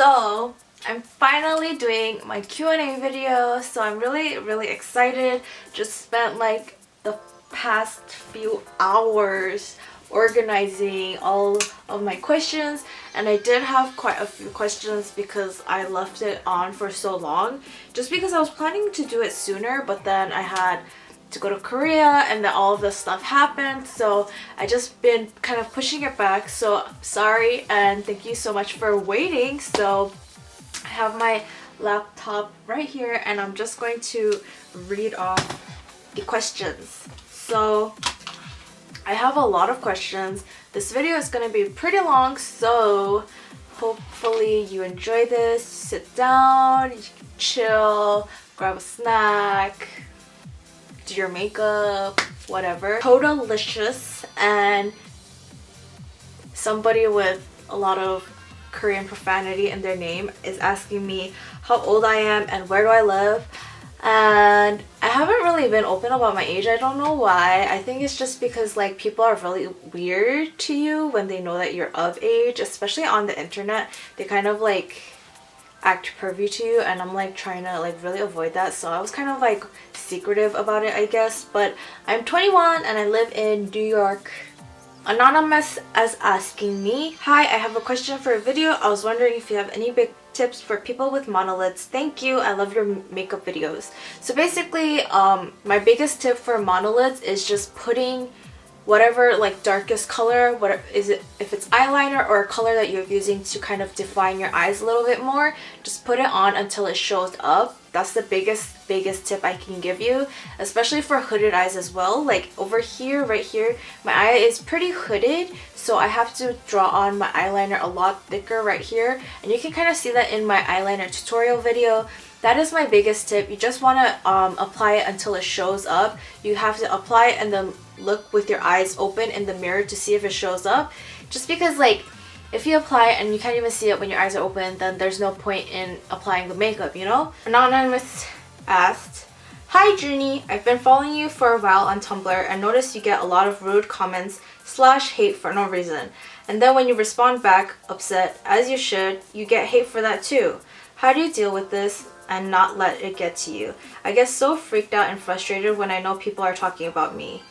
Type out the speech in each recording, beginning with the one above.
So I'm finally doing my Q&A video, so I'm really excited. Just spent like the past few hours organizing all of my questions, and I did have quite a few questions because I left it on for so long, just because I was planning to do it sooner, but then I had to go to Korea and then all of this stuff happened, so I just been kind of pushing it back. So sorry, and thank you so much for waiting. So I have my laptop right here and I'm just going to read off the questions. So I have a lot of questions. This video is going to be pretty long, so hopefully you enjoy this. Sit down, chill, grab a snack, do your makeup, whatever. Totalicious and somebody with a lot of Korean profanity in their name is asking me how old I am and where do I live. And I haven't really been open about my age. I don't know why. I think it's just because like people are really weird to you when they know that you're of age, especially on the internet. They kind of like act pervy to you, and I'm like trying to like really avoid that, so I was kind of like secretive about it, I guess. But I'm 21 and I live in New York. Anonymous is asking me, hi, I have a question for a video. I was wondering if you have any big tips for people with monolids. Thank you, I love your makeup videos. So basically my biggest tip for monolids is just putting whatever like darkest color, what is it, if it's eyeliner or a color that you're using to kind of define your eyes a little bit more, just put it on until it shows up. That's the biggest tip I can give you, especially for hooded eyes as well. Like over here, right here, my eye is pretty hooded, so I have to draw on my eyeliner a lot thicker right here, and you can kind of see that in my eyeliner tutorial video. That is my biggest tip. You just want to apply it until it shows up. You have to apply it and then look with your eyes open in the mirror to see if it shows up. Just because like if you apply it and you can't even see it when your eyes are open, then there's no point in applying the makeup, you know? Anonymous asked, hi Junie, I've been following you for a while on Tumblr and noticed you get a lot of rude comments / hate for no reason. And then when you respond back upset, as you should, you get hate for that too. How do you deal with this and not let it get to you? I get so freaked out and frustrated when I know people are talking about me.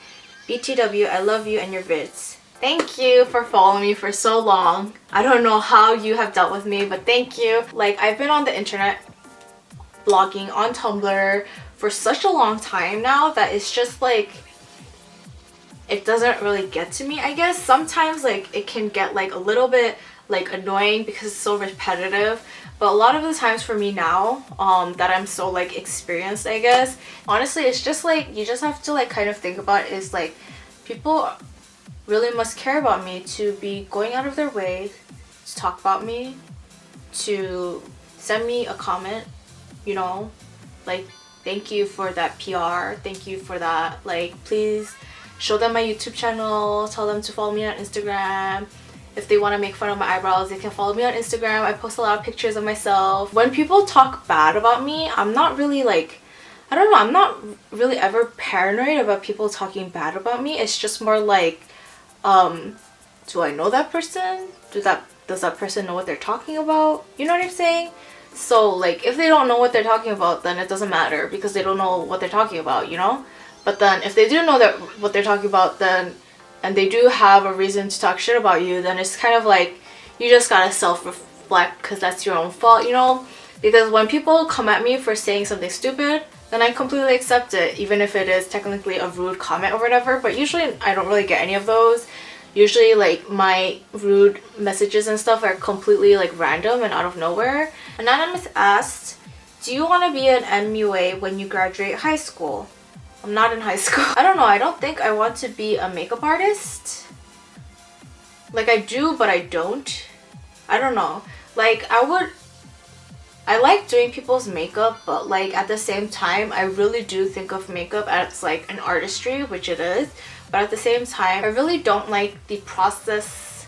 BTW, I love you and your vids. Thank you for following me for so long. I don't know how you have dealt with me, but thank you. Like, I've been on the internet blogging on Tumblr for such a long time now that it's just like it doesn't really get to me, I guess. Sometimes like it can get like a little bit like annoying because it's so repetitive, but a lot of the times for me now that I'm so like experienced, I guess, honestly it's just like you just have to like kind of think about it, is like people really must care about me to be going out of their way to talk about me, to send me a comment, you know, like thank you for that PR, thank you for that, like please show them my YouTube channel, tell them to follow me on Instagram. If they want to make fun of my eyebrows, they can follow me on Instagram. I post a lot of pictures of myself. When people talk bad about me, I'm not really like, I don't know, I'm not really ever paranoid about people talking bad about me. It's just more like, do I know that person? Does that person know what they're talking about? You know what I'm saying? So like if they don't know what they're talking about, then it doesn't matter because they don't know what they're talking about, you know? But then if they do know that what they're talking about, then and they do have a reason to talk shit about you, then it's kind of like you just gotta self-reflect because that's your own fault, you know? Because when people come at me for saying something stupid, then I completely accept it, even if it is technically a rude comment or whatever. But usually I don't really get any of those. Usually like my rude messages and stuff are completely like random and out of nowhere. Anonymous asked, do you want to be an MUA when you graduate high school? I'm not in high school. I don't know, I don't think I want to be a makeup artist. Like I do, but I don't. I don't know. Like I like doing people's makeup, but like at the same time, I really do think of makeup as like an artistry, which it is. But at the same time, I really don't like the process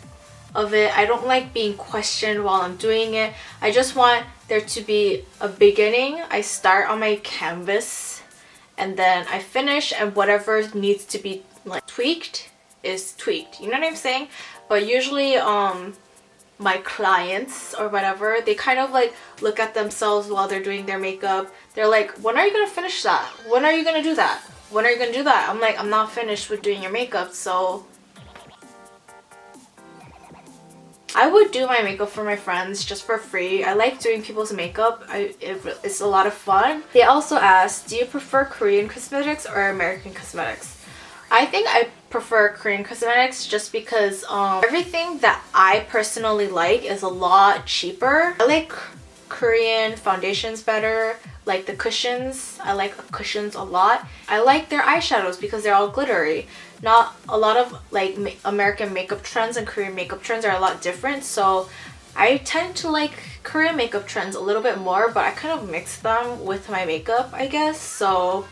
of it. I don't like being questioned while I'm doing it. I just want there to be a beginning. I start on my canvas and then I finish, and whatever needs to be like tweaked is tweaked. You know what I'm saying? But usually my clients or whatever, they kind of like look at themselves while they're doing their makeup. They're like, when are you gonna finish that? When are you gonna do that? When are you gonna do that? I'm like, I'm not finished with doing your makeup. So I would do my makeup for my friends just for free. I like doing people's makeup. It's a lot of fun. They also asked, do you prefer Korean cosmetics or American cosmetics? I think I prefer Korean cosmetics just because everything that I personally like is a lot cheaper. I like Korean foundations better, like the cushions. I like cushions a lot. I like their eyeshadows because they're all glittery. Not a lot of like American makeup trends and Korean makeup trends are a lot different, so I tend to like Korean makeup trends a little bit more, but I kind of mix them with my makeup, I guess. So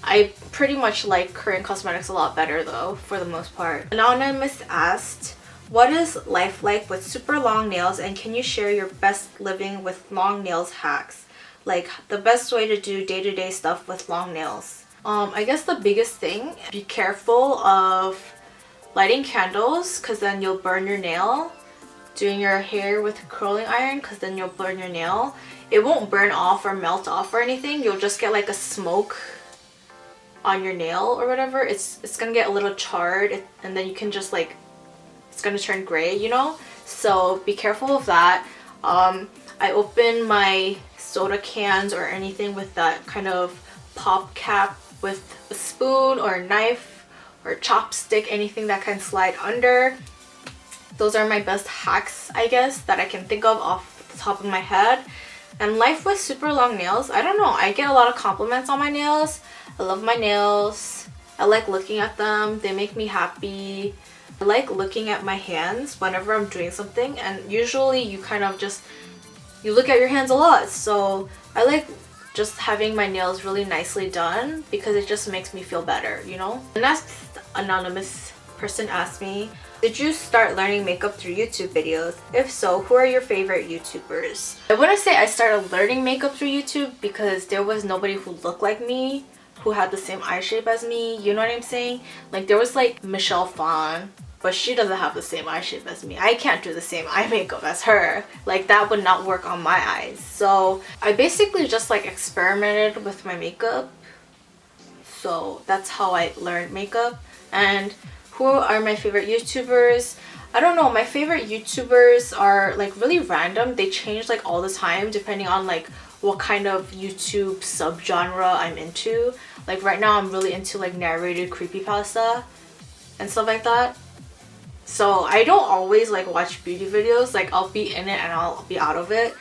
I pretty much like Korean cosmetics a lot better though, for the most part. Anonymous asked, what is life like with super long nails, and can you share your best living with long nails hacks? Like the best way to do day-to-day stuff with long nails. I guess the biggest thing, be careful of lighting candles because then you'll burn your nail. Doing your hair with a curling iron because then you'll burn your nail. It won't burn off or melt off or anything. You'll just get like a smoke on your nail or whatever. It's gonna get a little charred and then you can just like, it's gonna turn gray, you know? So be careful of that. I open my soda cans or anything with that kind of pop cap with a spoon or a knife or a chopstick, anything that can slide under. Those are my best hacks, I guess, that I can think of off the top of my head. And life with super long nails, I don't know, I get a lot of compliments on my nails. I love my nails. I like looking at them. They make me happy. I like looking at my hands whenever I'm doing something, and usually you kind of just, you look at your hands a lot, so I like just having my nails really nicely done because it just makes me feel better, you know? The next anonymous person asked me, did you start learning makeup through YouTube videos? If so, who are your favorite YouTubers? I wouldn't say I started learning makeup through YouTube because there was nobody who looked like me, who had the same eye shape as me, you know what I'm saying? Like there was like Michelle Phan, but she doesn't have the same eye shape as me. I can't do the same eye makeup as her. Like that would not work on my eyes. So I basically just like experimented with my makeup. So that's how I learned makeup. And who are my favorite YouTubers? I don't know, my favorite YouTubers are like really random. They change like all the time depending on like what kind of YouTube subgenre I'm into. Like right now I'm really into like narrated creepypasta and stuff like that. So I don't always like watch beauty videos. Like I'll be in it and I'll be out of it.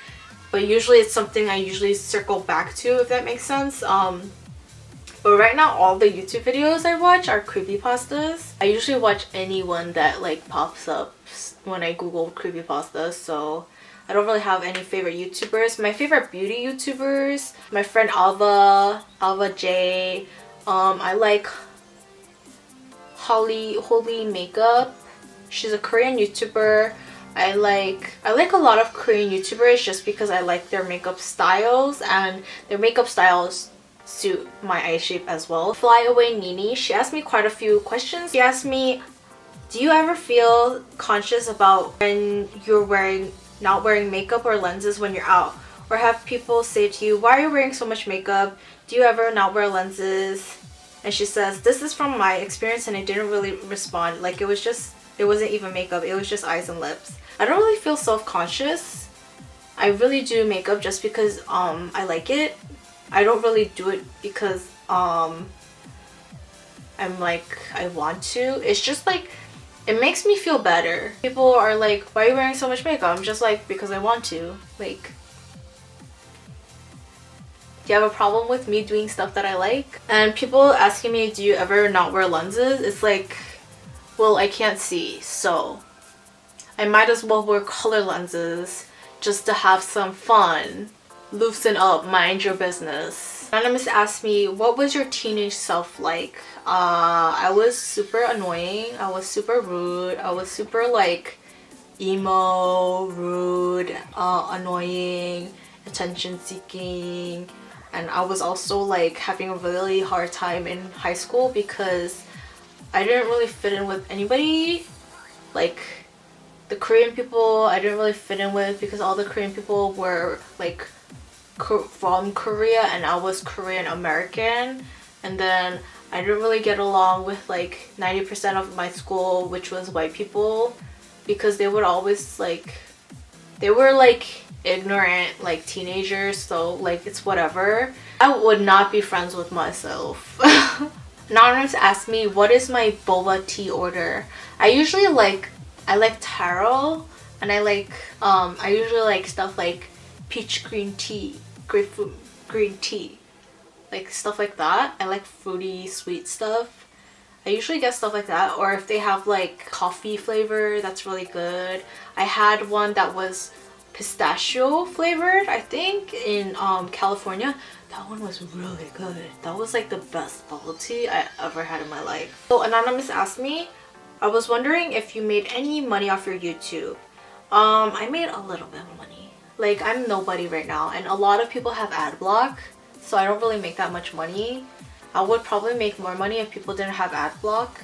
But usually it's something I usually circle back to, if that makes sense. But right now all the YouTube videos I watch are creepypastas. I usually watch anyone that like pops up when I Google creepypastas. So I don't really have any favorite YouTubers. My favorite beauty YouTubers, my friend Alva J. I like Holy Makeup. She's a Korean YouTuber. I like a lot of Korean YouTubers just because I like their makeup styles, and their makeup styles suit my eye shape as well. Flyaway Nini, she asked me quite a few questions. She asked me, do you ever feel conscious about when you're not wearing makeup or lenses when you're out? Or have people say to you, why are you wearing so much makeup? Do you ever not wear lenses? And she says, this is from my experience and I didn't really respond. Like it wasn't even makeup, it was just eyes and lips. I don't really feel self-conscious. I really do makeup just because I like it. I don't really do it because I'm like I want to. It's just like it makes me feel better. People are like, why are you wearing so much makeup? I'm just like, because I want to. Like, do you have a problem with me doing stuff that I like? And people asking me, do you ever not wear lenses? It's like, well, I can't see, so I might as well wear color lenses just to have some fun. Loosen up, mind your business. Anonymous asked me, what was your teenage self like? I was super annoying. I was super rude. I was super like emo, rude, annoying, attention seeking. And I was also like having a really hard time in high school because I didn't really fit in with anybody. Like the Korean people I didn't really fit in with because all the Korean people were like from Korea and I was Korean American, and then I didn't really get along with like 90% of my school, which was white people, because they would always like, they were like ignorant like teenagers, so like it's whatever. I would not be friends with myself. Anonymous asked me, what is my boba tea order? I usually like, I like taro, and I usually like stuff like peach green tea, grapefruit green tea, like stuff like that. I like fruity sweet stuff. I usually get stuff like that, or if they have like coffee flavor, that's really good. I had one that was pistachio flavored, I think, in California. That one was really good. That was like the best bubble tea I ever had in my life. So Anonymous asked me, I was wondering if you made any money off your YouTube. I made a little bit of money. Like, I'm nobody right now, and a lot of people have ad block, so I don't really make that much money. I would probably make more money if people didn't have ad block.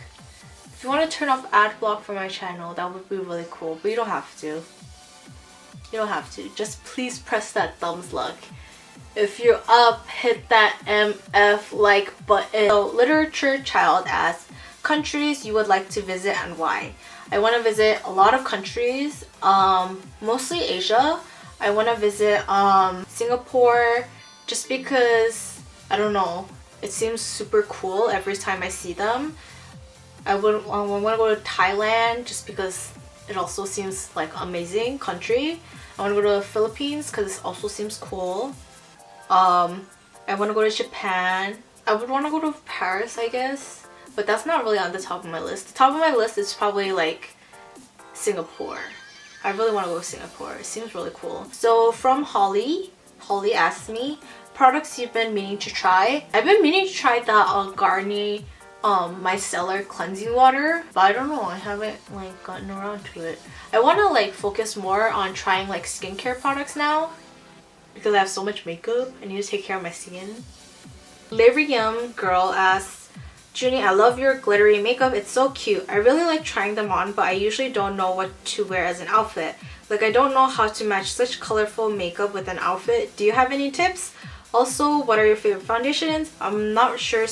If you want to turn off ad block for my channel, that would be really cool, but you don't have to. You don't have to. Just please press that thumbs up. If you're up, hit that MF like button. So Literature Child asks, countries you would like to visit and why? I want to visit a lot of countries, mostly Asia. I want to visit Singapore, just because, I don't know, it seems super cool every time I see them. I want to go to Thailand just because it also seems like amazing country. I want to go to the Philippines because it also seems cool. I want to go to Japan. I would want to go to Paris, I guess, but that's not really on the top of my list. The top of my list is probably like Singapore. I really want to go to Singapore. It seems really cool. So from Holly asked me, products you've been meaning to try. I've been meaning to try the Garnier micellar cleansing water, but I don't know, I haven't like gotten around to it. I want to like focus more on trying like skincare products now because I have so much makeup. I need to take care of my skin. Lyrium Girl asks, Junie, I love your glittery makeup. It's so cute. I really like trying them on, but I usually don't know what to wear as an outfit. Like, I don't know how to match such colorful makeup with an outfit. Do you have any tips? Also, what are your favorite foundations? I'm not sure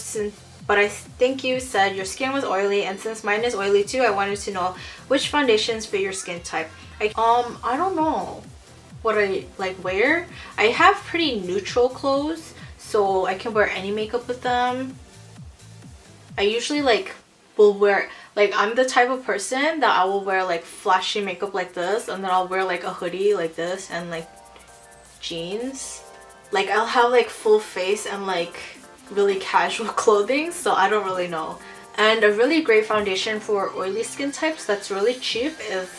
but I think you said your skin was oily, and since mine is oily too, I wanted to know which foundations fit your skin type. I don't know what I like wear. I have pretty neutral clothes, so I can wear any makeup with them. I usually like will wear, like, I'm the type of person that I will wear like flashy makeup like this, and then I'll wear like a hoodie like this and like jeans. Like, I'll have like full face and like really casual clothing, so I don't really know. And a really great foundation for oily skin types that's really cheap is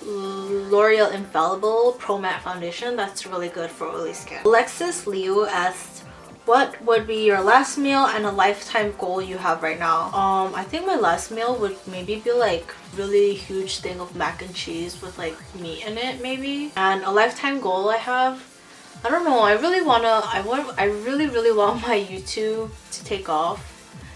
L'Oreal Infallible Pro Matte Foundation. That's really good for oily skin. Alexis Liu asked, what would be your last meal and a lifetime goal you have right now? I think my last meal would maybe be like really huge thing of mac and cheese with like meat in it maybe. And a lifetime goal I have, I don't know, I really want my YouTube to take off.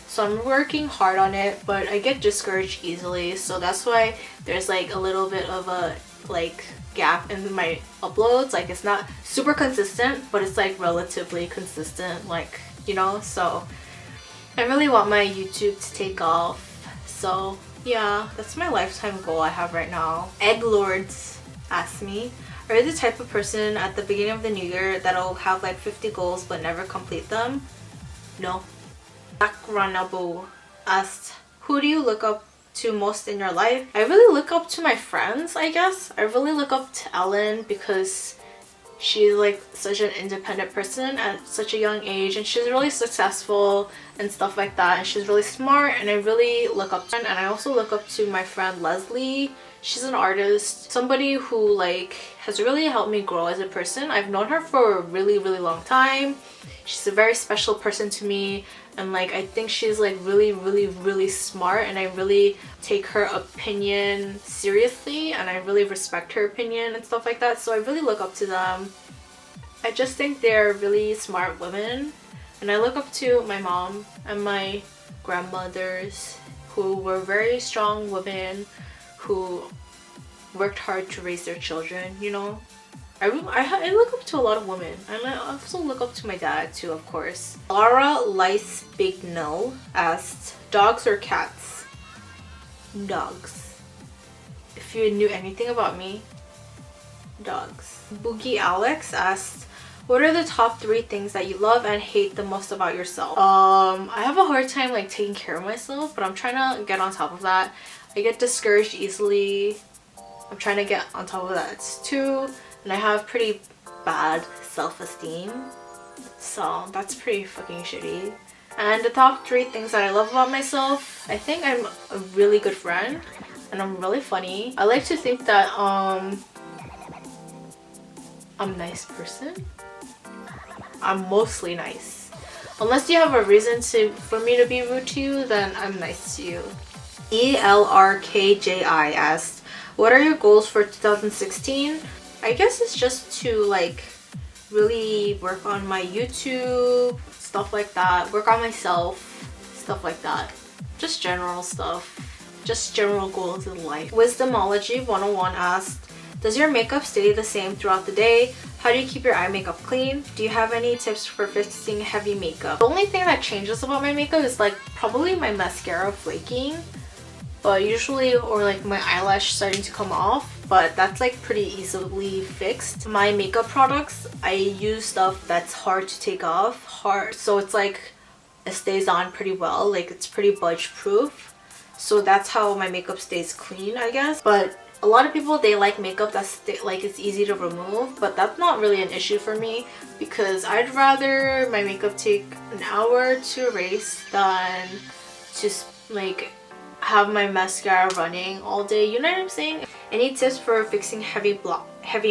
So I'm working hard on it, but I get discouraged easily, so that's why there's like a little bit of a like gap in my uploads. Like, it's not super consistent, but it's like relatively consistent, like, you know. So I really want my YouTube to take off. So yeah, that's my lifetime goal I have right now. Egg Lords asked me, are you the type of person at the beginning of the new year that'll have like 50 goals but never complete them? No. Sakranabu asked, who do you look up to most in your life? I really look up to my friends, I guess. I really look up to Ellen because she's like such an independent person at such a young age, and she's really successful and stuff like that, and she's really smart, and I really look up to her. And I also look up to my friend Leslie. She's an artist, somebody who like has really helped me grow as a person. I've known her for a really long time. She's a very special person to me, and like I think she's like really smart, and I really take her opinion seriously, and I really respect her opinion and stuff like that. So I really look up to them. I just think they're really smart women, and I look up to my mom and my grandmothers who were very strong women who worked hard to raise their children, you know. I look up to a lot of women. I also look up to my dad too, of course. Laura Lice Big No asked, dogs or cats? Dogs. If you knew anything about me, dogs. Boogie Alex asked, what are the top 3 things that you love and hate the most about yourself? I have a hard time like taking care of myself, but I'm trying to get on top of that. I get discouraged easily. I'm trying to get on top of that too. And I have pretty bad self-esteem. So that's pretty fucking shitty. And the top 3 things that I love about myself, I think I'm a really good friend and I'm really funny. I like to think that I'm a nice person. I'm mostly nice. Unless you have a reason for me to be rude to you, then I'm nice to you. ELRKJI asked, what are your goals for 2016? I guess it's just to like really work on my YouTube, stuff like that, work on myself, stuff like that. Just general stuff, just general goals in life. Wisdomology 101 asked, does your makeup stay the same throughout the day? How do you keep your eye makeup clean? Do you have any tips for fixing heavy makeup? The only thing that changes about my makeup is like probably my mascara flaking, but usually, or like my eyelash starting to come off, but that's like pretty easily fixed. My makeup products, I use stuff that's hard to take off, so it's like it stays on pretty well, like it's pretty budge proof. So that's how my makeup stays clean, I guess. But a lot of people, they like makeup that's like it's easy to remove, but that's not really an issue for me because I'd rather my makeup take an hour to erase than just like have my mascara running all day, you know what I'm saying? Any tips for fixing heavy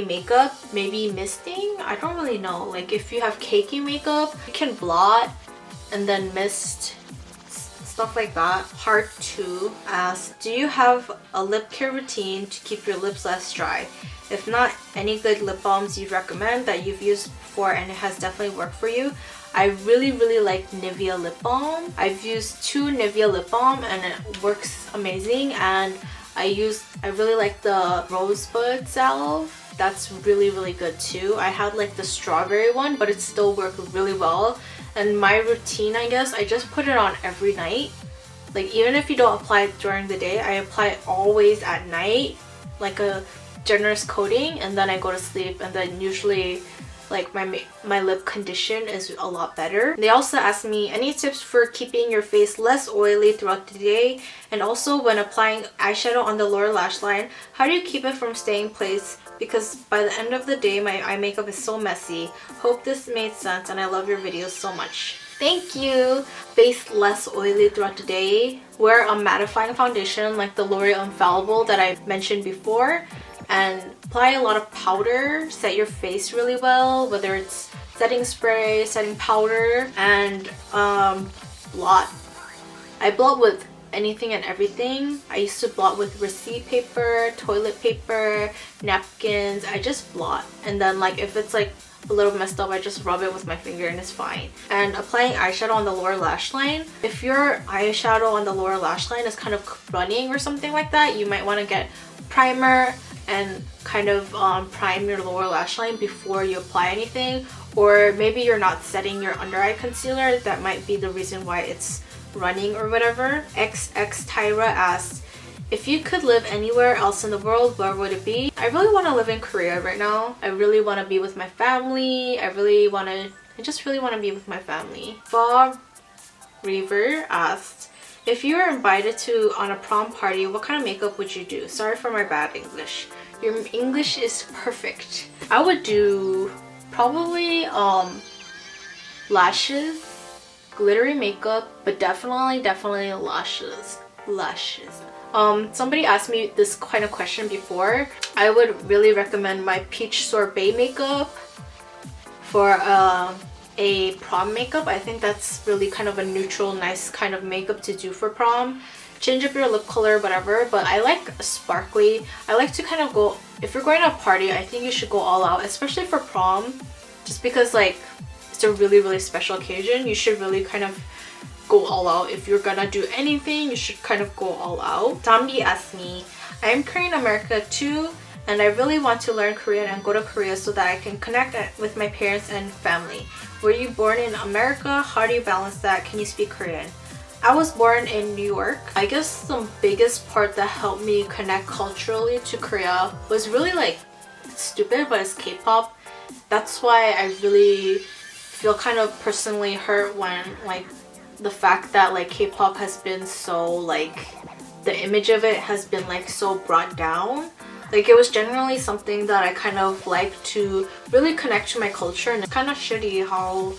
makeup? Maybe misting? I don't really know. Like if you have cakey makeup, you can blot and then mist, stuff like that. Heart 2 asks, do you have a lip care routine to keep your lips less dry? If not, any good lip balms you recommend that you've used before and it has definitely worked for you? I really like Nivea lip balm. I've used 2 Nivea lip balm and it works amazing, and I really like the rosebud salve. That's really good too. I had like the strawberry one, but it still worked really well. And my routine, I guess, I just put it on every night. Like even if you don't apply it during the day, I apply it always at night, like a generous coating, and then I go to sleep, and then usually like my lip condition is a lot better. They also asked me any tips for keeping your face less oily throughout the day, and also when applying eyeshadow on the lower lash line, how do you keep it from staying in place? Because by the end of the day, my eye makeup is so messy. Hope this made sense, and I love your videos so much. Thank you! Face less oily throughout the day. Wear a mattifying foundation like the L'Oreal Infallible that I mentioned before, and apply a lot of powder. Set your face really well, whether it's setting spray, setting powder, and blot. I blot with anything and everything. I used to blot with receipt paper, toilet paper, napkins. I just blot, and then like if it's like a little messed up, I just rub it with my finger and it's fine. And applying eyeshadow on the lower lash line. If your eyeshadow on the lower lash line is kind of running or something like that, you might want to get primer and kind of prime your lower lash line before you apply anything. Or maybe you're not setting your under eye concealer. That might be the reason why it's running or whatever. XX Tyra asks, if you could live anywhere else in the world, where would it be? I really want to live in Korea right now. I really want to be with my family. I just really want to be with my family. Bob Reaver asked, if you were invited on a prom party, what kind of makeup would you do? Sorry for my bad English. Your English is perfect. I would do probably lashes, glittery makeup, but definitely lashes. Somebody asked me this kind of question before. I would really recommend my peach sorbet makeup for a prom makeup. I think that's really kind of a neutral, nice kind of makeup to do for prom. Change up your lip color, whatever, but I like sparkly. I like to kind of go, if you're going to a party, I think you should go all out, especially for prom, just because like it's a really special occasion. You should really kind of go all out. If you're gonna do anything, you should kind of go all out. Zombie asked me, I am Korean America too, and I really want to learn Korean and go to Korea so that I can connect with my parents and family. Were you born in America? How do you balance that? Can you speak Korean? I was born in New York. I guess the biggest part that helped me connect culturally to Korea was really like stupid, but it's K-pop. That's why I really feel kind of personally hurt when like the fact that like K-pop has been so like the image of it has been like so brought down. Like it was generally something that I kind of like to really connect to my culture, and it's kind of shitty how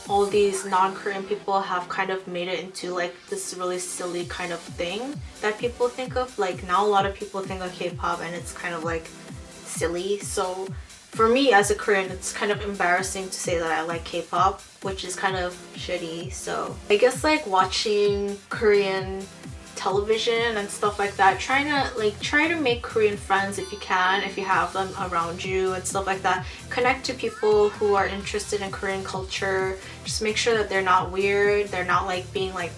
all these non-Korean people have kind of made it into like this really silly kind of thing that people think of. Like now a lot of people think of K-pop and it's kind of like silly. So for me as a Korean, it's kind of embarrassing to say that I like K-pop, which is kind of shitty. So I guess like watching Korean television and stuff like that, try to make Korean friends if you can, if you have them around you and stuff like that. Connect to people who are interested in Korean culture. Just make sure that they're not weird, they're not like being like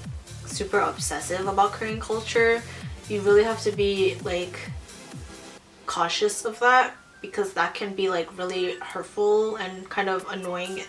super obsessive about Korean culture. You really have to be like cautious of that, because that can be like really hurtful and kind of annoying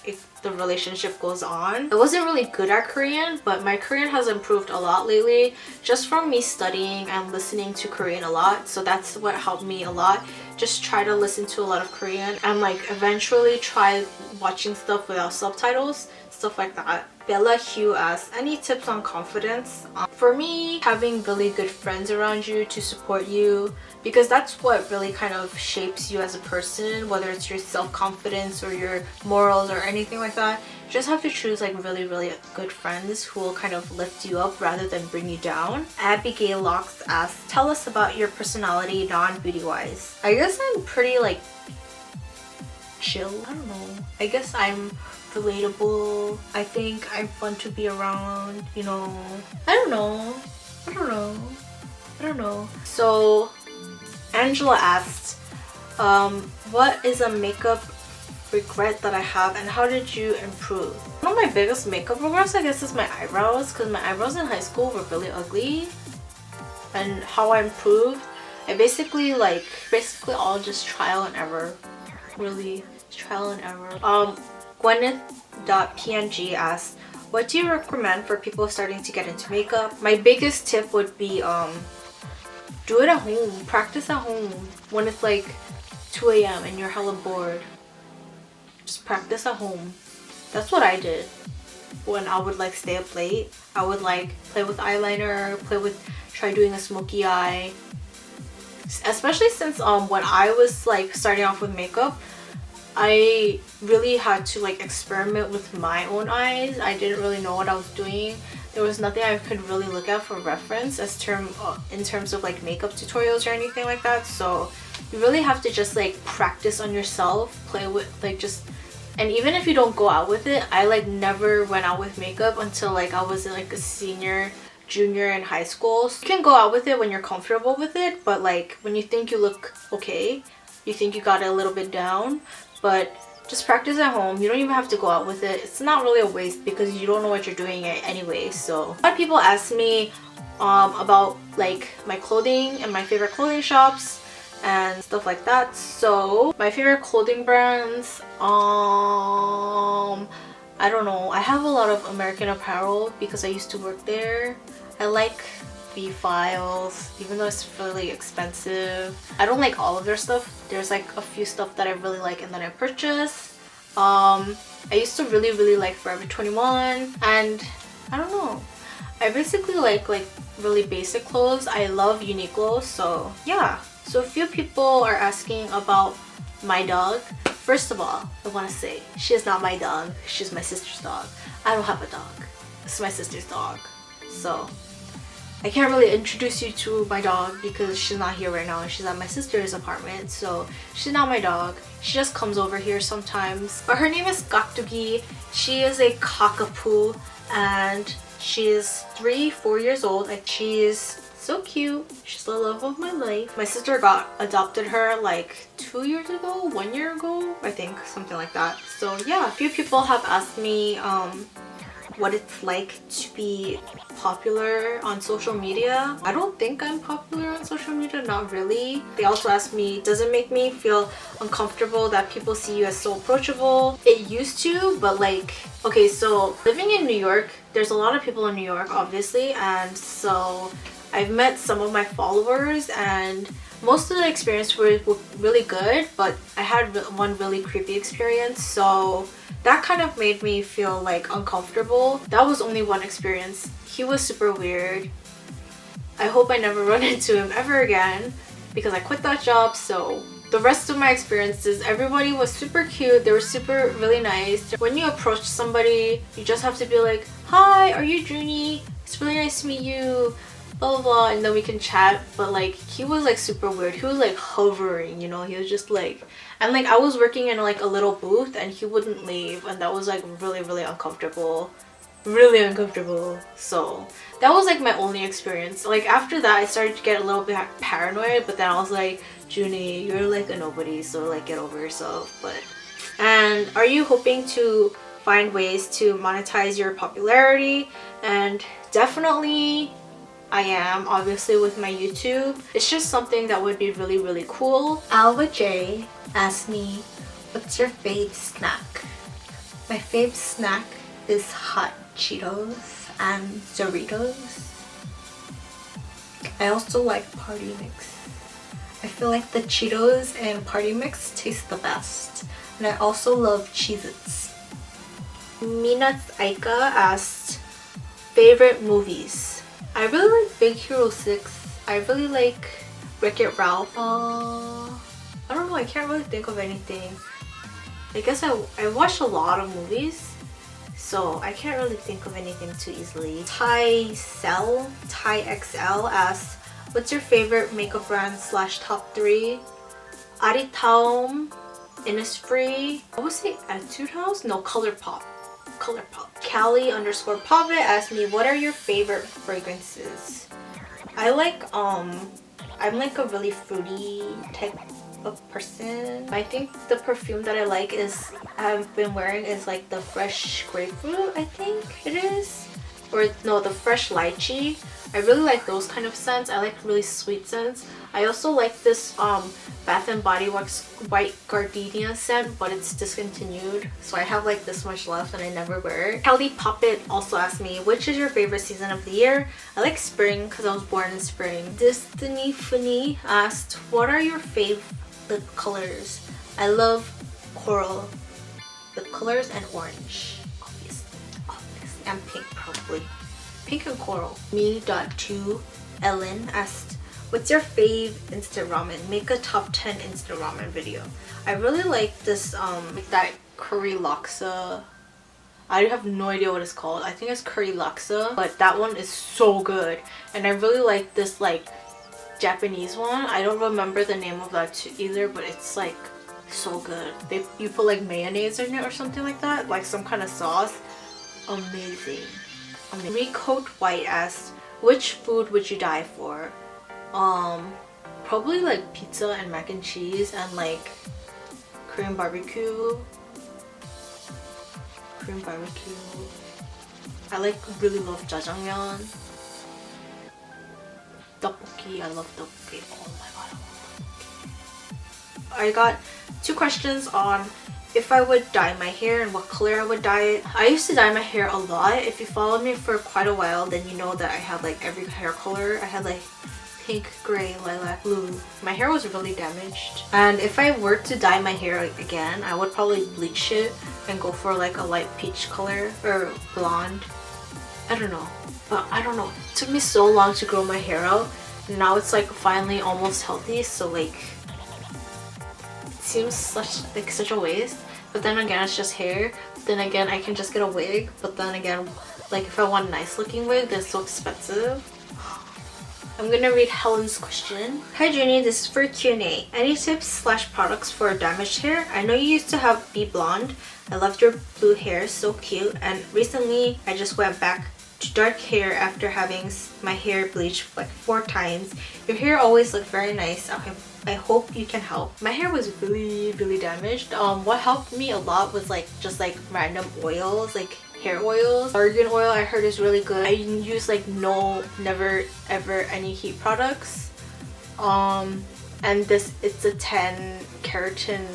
if the relationship goes on. I wasn't really good at Korean, but my Korean has improved a lot lately just from me studying and listening to Korean a lot. So that's what helped me a lot. Just try to listen to a lot of Korean and like eventually try watching stuff without subtitles, stuff like that. Bella Hugh asks, any tips on confidence? For me, having really good friends around you to support you, because that's what really kind of shapes you as a person, whether it's your self-confidence or your morals or anything like that. You just have to choose like really good friends who will kind of lift you up rather than bring you down. Abigail Locks asks, tell us about your personality non-beauty wise. I guess I'm pretty like chill. I don't know. I guess I'm relatable. I think I'm fun to be around, you know. I don't know. So Angela asked, what is a makeup regret that I have and how did you improve? One of my biggest makeup regrets, I guess, is my eyebrows, because my eyebrows in high school were really ugly. And how I improved, I basically all just trial and error. Really, trial and error. Gwyneth.png asks, what do you recommend for people starting to get into makeup? My biggest tip would be do it at home. Practice at home. When it's like 2 a.m. and you're hella bored, just practice at home. That's what I did when I would like stay up late. I would like play with eyeliner, try doing a smoky eye. Especially since when I was like starting off with makeup, I really had to like experiment with my own eyes. I didn't really know what I was doing. There was nothing I could really look at for reference in terms of like makeup tutorials or anything like that. So you really have to just like practice on yourself, play with and even if you don't go out with it, I like never went out with makeup until like I was like a junior in high school. So you can go out with it when you're comfortable with it, but like when you think you look okay, you think you got it a little bit down, but just practice at home. You don't even have to go out with it. It's not really a waste because you don't know what you're doing anyway. So a lot of people ask me about like my clothing and my favorite clothing shops and stuff like that. So my favorite clothing brands, I don't know. I have a lot of American Apparel because I used to work there. I like B-Files, even though it's really expensive. I don't like all of their stuff. There's like a few stuff that I really like and that I purchase. I used to really like Forever 21, and I don't know. I basically like really basic clothes. I love Uniqlo, so yeah. So a few people are asking about my dog. First of all, I want to say she is not my dog. She's my sister's dog. I don't have a dog. This is my sister's dog. So I can't really introduce you to my dog because she's not here right now and she's at my sister's apartment. So she's not my dog. She just comes over here sometimes. But her name is Gakdugi. She is a cockapoo and she is 4 years old and she is so cute. She's the love of my life. My sister adopted her like 2 years ago, 1 year ago, I think, something like that. So yeah, a few people have asked me what it's like to be popular on social media. I don't think I'm popular on social media, not really. They also asked me, does it make me feel uncomfortable that people see you as so approachable? It used to, but like, okay, so living in New York, there's a lot of people in New York, obviously, and so I've met some of my followers and most of the experience were really good, but I had one really creepy experience, so that kind of made me feel like uncomfortable. That was only one experience. He was super weird. I hope I never run into him ever again because I quit that job. So the rest of my experiences, everybody was super cute. They were really nice. When you approach somebody, you just have to be like, hi, are you Junie? It's really nice to meet you. Blah blah blah, and then we can chat. But like, he was like super weird. He was like hovering, you know. He was just like, and like I was working in like a little booth and he wouldn't leave, and that was like really uncomfortable, really uncomfortable. So that was like my only experience. Like after that I started to get a little bit paranoid, but then I was like, Junie, you're like a nobody, so like get over yourself. But and are you hoping to find ways to monetize your popularity? And definitely I am, obviously, with my YouTube. It's just something that would be really cool. Alva J asked me, what's your fave snack? My fave snack is hot Cheetos and Doritos. I also like Party Mix. I feel like the Cheetos and Party Mix taste the best. And I also love Cheez-Its. Minats Aika asked, favorite movies? I really like Big Hero 6. I really like Wreck-It Ralph. I don't know, I can't really think of anything. I guess I watched a lot of movies, so I can't really think of anything too easily. Thai XL asks, what's your favorite makeup brand / top 3? Aritaum, Innisfree, I would say Attitude House? No, ColourPop. Callie_Pavit asked me, what are your favorite fragrances? I like I'm like a really fruity type of person. I think the perfume that I like I've been wearing is like the fresh grapefruit, I think it is, or no, the fresh lychee. I really like those kind of scents. I like really sweet scents. I also like this Bath and Body Works white gardenia scent, but it's discontinued, so I have like this much left and I never wear it. Kelly Poppet also asked me, which is your favorite season of the year? I like spring because I was born in spring. Destiny Funny asked, what are your fave lip colors? I love coral lip colors and orange, obviously, and pink probably. Pink and coral. Me.2 Ellen asked, what's your fave instant ramen? Make a top 10 instant ramen video. I really like this like that curry laksa. I have no idea what it's called. I think it's curry laksa, but that one is so good. And I really like this like Japanese one. I don't remember the name of that either, but it's like so good. You put like mayonnaise in it or something like that, like some kind of sauce. Amazing. Recoat White asked, which food would you die for? Probably like pizza and mac and cheese and like Korean barbecue. I really love jjajangmyeon. Tteokbokki, I love tteokbokki. Oh my god, I got 2 questions on if I would dye my hair and what color I would dye it. I used to dye my hair a lot. If you followed me for quite a while, then you know that I had like every hair color. I had like pink, gray, lilac, blue. My hair was really damaged. And if I were to dye my hair again, I would probably bleach it and go for like a light peach color or blonde. I don't know. But I don't know. It took me so long to grow my hair out. And now it's like finally almost healthy. So like, seems such a waste, but then again it's just hair. Then again I can just get a wig, but then again, like if I want a nice looking wig, they're so expensive. I'm gonna read Helen's question. Hi Junie, this is for Q&A. Any tips / products for damaged hair? I know you used to be blonde. I loved your blue hair, so cute, and recently I just went back to dark hair after having my hair bleached like 4 times. Your hair always looked very nice. I hope you can help. My hair was really damaged. What helped me a lot was like just like random oils, like hair oils. Argan oil I heard is really good. I use like never ever any heat products. And it's a 10 keratin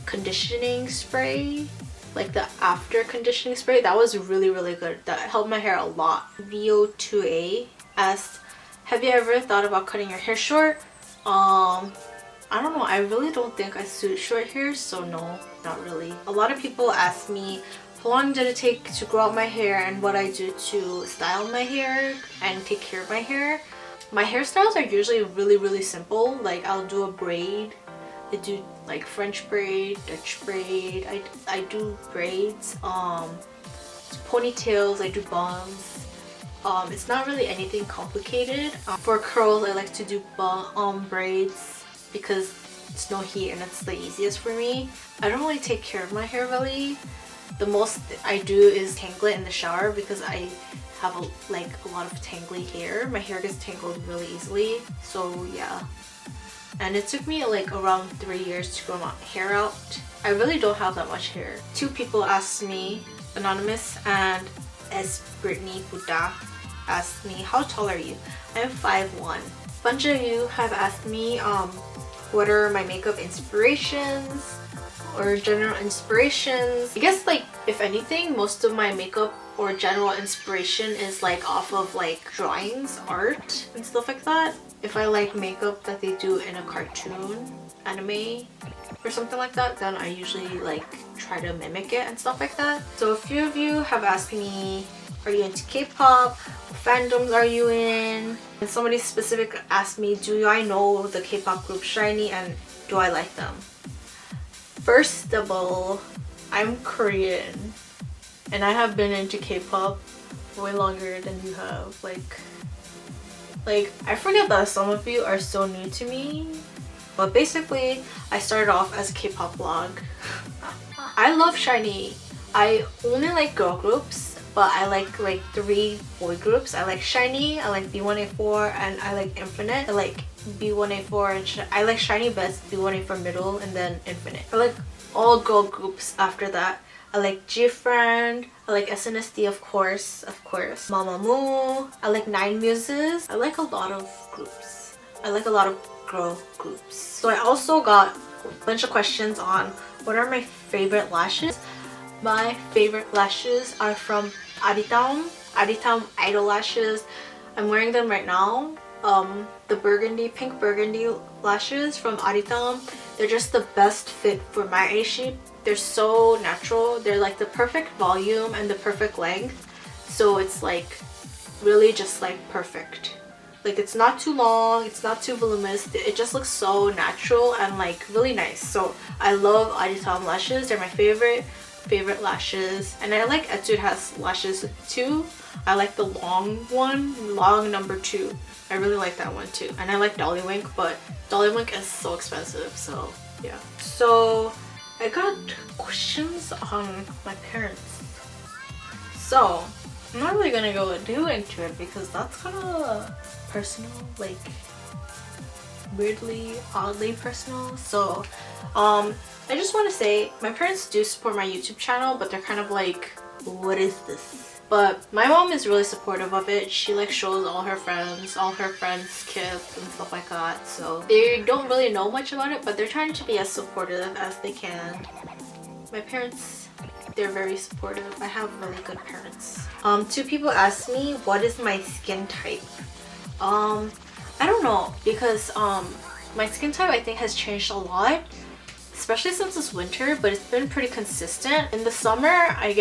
conditioning spray, like the after conditioning spray. That was really good. That helped my hair a lot. VO2A asked, have you ever thought about cutting your hair short? I don't know, I really don't think I suit short hair, so no, not really. A lot of people ask me how long did it take to grow out my hair and what I do to style my hair and take care of my hair. My hairstyles are usually really simple. Like I'll do a braid, I do like French braid, Dutch braid, I do braids, ponytails, I do buns. It's not really anything complicated. For curls I like to do braids because it's no heat and it's the easiest for me. I don't really take care of my hair really. The most I do is tangle it in the shower because I have a lot of tangly hair. My hair gets tangled really easily, so yeah. And it took me like around 3 years to grow my hair out. I really don't have that much hair. 2 people asked me, Anonymous and S. Brittany Buddha asked me, how tall are you? I'm 5'1". A bunch of you have asked me what are my makeup inspirations or general inspirations. I guess like if anything, most of my makeup or general inspiration is like off of like drawings, art and stuff like that. If I like makeup that they do in a cartoon, anime or something like that, then I usually like try to mimic it and stuff like that. So a few of you have asked me, are you into K-pop? What fandoms are you in? And somebody specific asked me, do I know the K-pop group SHINee and do I like them? First of all, I'm Korean and I have been into K-pop way longer than you have. Like I forget that some of you are so new to me, but basically I started off as a K-pop blog. I love SHINee. I only like girl groups, but I like 3 boy groups. I like SHINee, I like B1A4, and I like Infinite. I like B1A4 and I like SHINee best, B1A4 middle, and then Infinite. I like all girl groups after that. I like G-Friend, I like SNSD of course, Mamamoo, I like 9 Muses. I like a lot of groups. I like a lot of girl groups. So I also got a bunch of questions on what are my favorite lashes. My favorite lashes are from Aditaum Idol lashes. I'm wearing them right now. The pink burgundy lashes from Aditaum. They're just the best fit for my eye shape. They're so natural. They're like the perfect volume and the perfect length. So it's like really just like perfect. Like it's not too long, it's not too voluminous. It just looks so natural and like really nice. So I love Aditaum lashes. They're my favorite lashes. And I like Etude has lashes too. I like the long one, long number 2. I really like that one too. And I like Dollywink, but Dollywink is so expensive, so yeah. So I got questions on my parents. So I'm not really gonna go too into it because that's kind of personal, like weirdly, oddly personal. So I just want to say my parents do support my YouTube channel, but they're kind of like, what is this? But my mom is really supportive of it. She like shows all her friends kids and stuff like that. So they don't really know much about it, but they're trying to be as supportive as they can. My parents, they're very supportive. I have really good parents. 2 people asked me what is my skin type. I don't know, because my skin type I think has changed a lot, especially since this winter, but it's been pretty consistent. In the summer I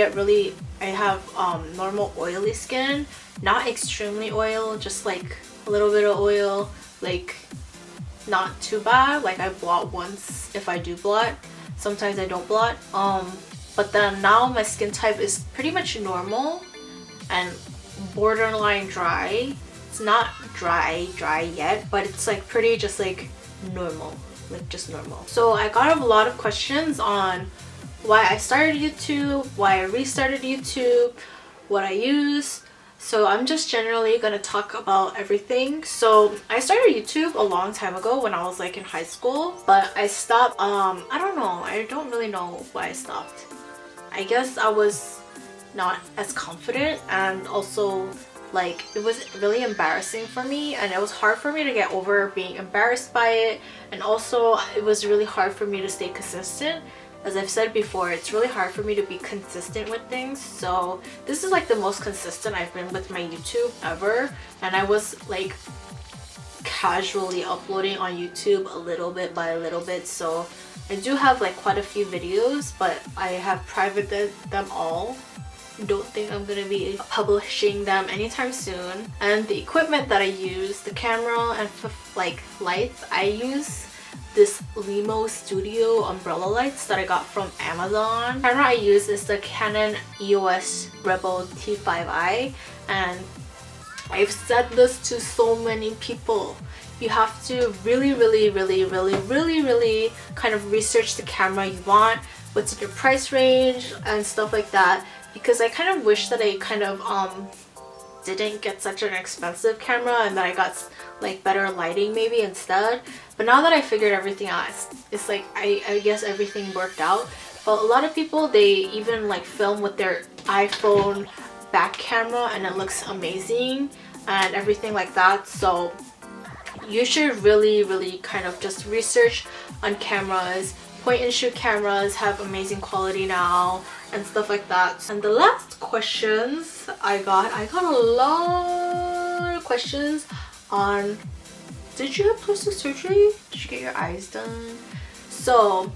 have normal oily skin, not extremely oil, just like a little bit of oil, like not too bad. Like I blot once if I do blot, sometimes I don't blot. But then now my skin type is pretty much normal and borderline dry. It's not dry yet, but it's like pretty just like normal, like just normal. So I got a lot of questions on why I started YouTube, why I restarted YouTube, what I use. So I'm just generally gonna talk about everything. So I started YouTube a long time ago when I was like in high school, but I stopped. I don't know, I don't really know why I stopped. I guess I was not as confident, and also like it was really embarrassing for me, and it was hard for me to get over being embarrassed by it. And also it was really hard for me to stay consistent. As I've said before, it's really hard for me to be consistent with things. So this is like the most consistent I've been with my YouTube ever, and I was like casually uploading on YouTube a little bit by a little bit. So I do have like quite a few videos, but I have privated them all. Don't think I'm gonna be publishing them anytime soon. And the equipment that I use, the camera and like lights, I use this Limo Studio umbrella lights that I got from Amazon. The camera I use is the Canon EOS Rebel T5i, and I've said this to so many people. You have to really kind of research the camera you want, what's in your price range and stuff like that, because I kind of wish that I kind of didn't get such an expensive camera and that I got like better lighting maybe instead. But now that I figured everything out, it's like I guess everything worked out. But a lot of people, they even like film with their iPhone back camera and it looks amazing and everything like that. So you should really kind of just research on cameras. Point and shoot cameras have amazing quality now and stuff like that. And the last questions I got a lot of questions on, did you have plastic surgery? Did you get your eyes done? So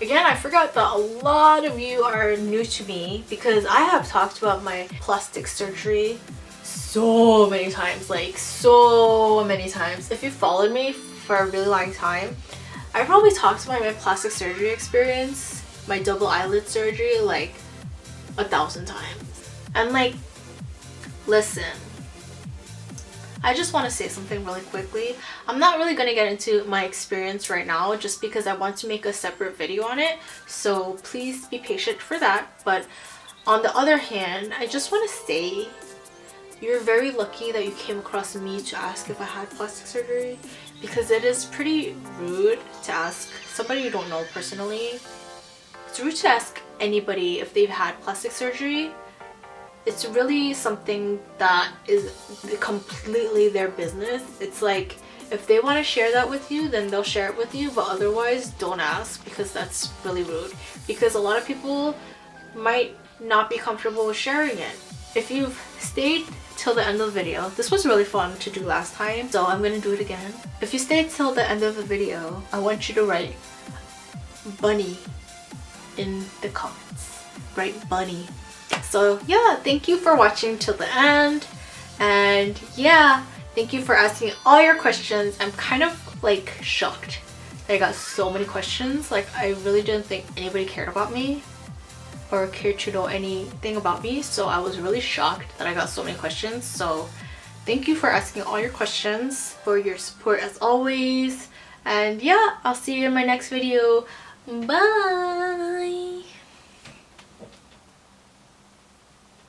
again, I forgot that a lot of you are new to me, because I have talked about my plastic surgery so many times, like so many times. If you followed me for a really long time, I probably talked about my plastic surgery experience, my double eyelid surgery, like 1,000 times. And like, listen, I just want to say something really quickly. I'm not really going to get into my experience right now just because I want to make a separate video on it. So please be patient for that. But on the other hand, I just want to say you're very lucky that you came across me to ask if I had plastic surgery, because it is pretty rude to ask somebody you don't know personally. It's rude to ask anybody if they've had plastic surgery. It's really something that is completely their business. It's like, if they want to share that with you, then they'll share it with you, but otherwise don't ask, because that's really rude. Because a lot of people might not be comfortable with sharing it. If you've stayed till the end of the video, this was really fun to do last time, so I'm gonna do it again. If you stayed till the end of the video, I want you to write bunny in the comments. Write bunny. So yeah, thank you for watching till the end, and yeah, thank you for asking all your questions. I'm kind of like shocked that I got so many questions. Like, I really didn't think anybody cared about me or cared to know anything about me, so I was really shocked that I got so many questions. So thank you for asking all your questions, for your support as always, and yeah, I'll see you in my next video. Bye.